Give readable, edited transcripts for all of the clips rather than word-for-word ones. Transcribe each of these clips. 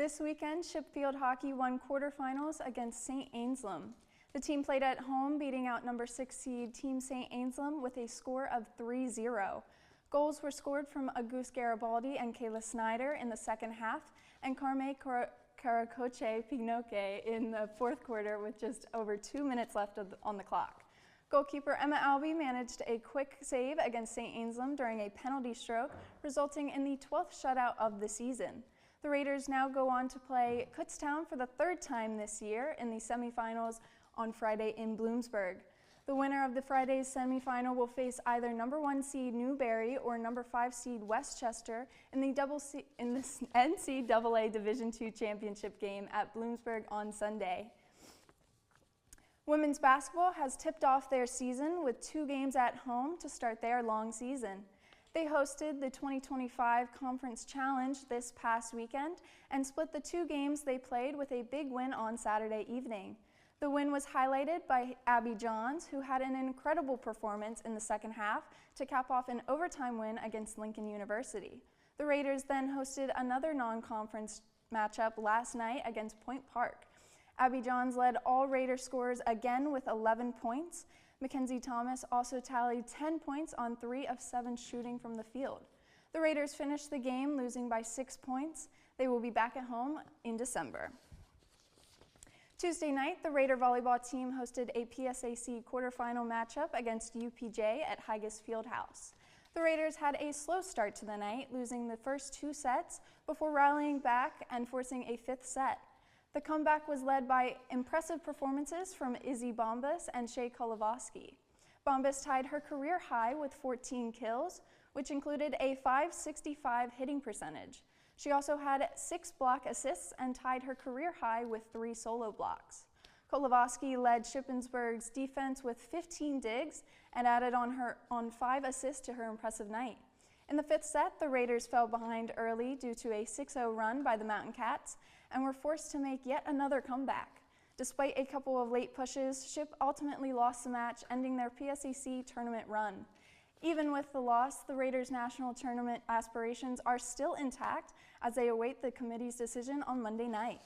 This weekend, Ship Field Hockey won quarterfinals against St. Anselm. The team played at home, beating out number 6 seed Team St. Anselm with a score of 3-0. Goals were scored from Auguste Garibaldi and Kayla Snyder in the second half, and Carme Caracoche Pinoque in the fourth quarter with just over 2 minutes left on the clock. Goalkeeper Emma Albee managed a quick save against St. Anselm during a penalty stroke, resulting in the 12th shutout of the season. The Raiders now go on to play Kutztown for the third time this year in the semifinals on Friday in Bloomsburg. The winner of the Friday's semifinal will face either number 1 seed Newberry or number 5 seed Westchester in the NCAA Division II championship game at Bloomsburg on Sunday. Women's basketball has tipped off their season with 2 games at home to start their long season. They hosted the 2025 Conference Challenge this past weekend and split the 2 games they played with a big win on Saturday evening. The win was highlighted by Abby Johns, who had an incredible performance in the second half to cap off an overtime win against Lincoln University. The Raiders then hosted another non-conference matchup last night against Point Park. Abby Johns led all Raider scorers again with 11 points. Mackenzie Thomas also tallied 10 points on 3 of 7 shooting from the field. The Raiders finished the game losing by 6 points. They will be back at home in December. Tuesday night, the Raider volleyball team hosted a PSAC quarterfinal matchup against UPJ at Higas Fieldhouse. The Raiders had a slow start to the night, losing the first 2 sets before rallying back and forcing a 5th set. The comeback was led by impressive performances from Izzy Bombas and Shea Kolovosky. Bombas tied her career high with 14 kills, which included a .565 hitting percentage. She also had 6 block assists and tied her career high with 3 solo blocks. Kolovosky led Shippensburg's defense with 15 digs and added on 5 assists to her impressive night. In the 5th set, the Raiders fell behind early due to a 6-0 run by the Mountain Cats and were forced to make yet another comeback. Despite a couple of late pushes, Ship ultimately lost the match, ending their PSAC tournament run. Even with the loss, the Raiders' national tournament aspirations are still intact as they await the committee's decision on Monday night.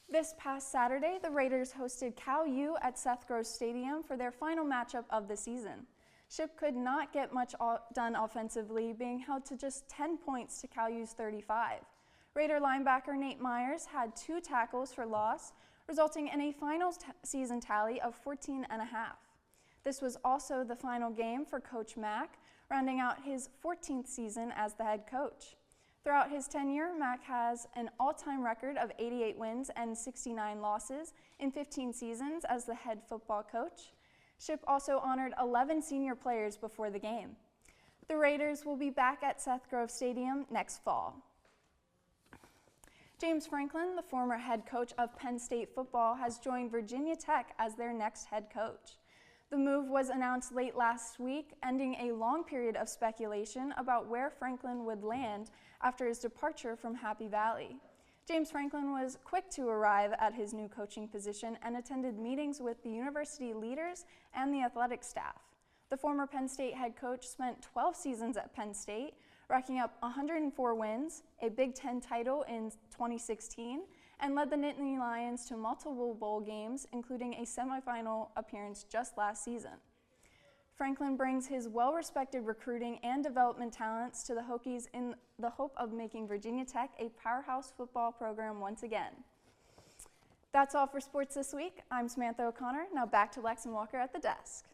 This past Saturday, the Raiders hosted Cal U at Seth Gross Stadium for their final matchup of the season. Ship could not get much done offensively, being held to just 10 points to Cal U's 35. Raider linebacker Nate Myers had 2 tackles for loss, resulting in a final season tally of 14.5. This was also the final game for Coach Mack, rounding out his 14th season as the head coach. Throughout his tenure, Mack has an all-time record of 88 wins and 69 losses in 15 seasons as the head football coach. Ship also honored 11 senior players before the game. The Raiders will be back at Seth Grove Stadium next fall. James Franklin, the former head coach of Penn State football, has joined Virginia Tech as their next head coach. The move was announced late last week, ending a long period of speculation about where Franklin would land after his departure from Happy Valley. James Franklin was quick to arrive at his new coaching position and attended meetings with the university leaders and the athletic staff. The former Penn State head coach spent 12 seasons at Penn State, racking up 104 wins, a Big Ten title in 2016, and led the Nittany Lions to multiple bowl games, including a semifinal appearance just last season. Franklin brings his well-respected recruiting and development talents to the Hokies in the hope of making Virginia Tech a powerhouse football program once again. That's all for sports this week. I'm Samantha O'Connor. Now back to Lex and Walker at the desk.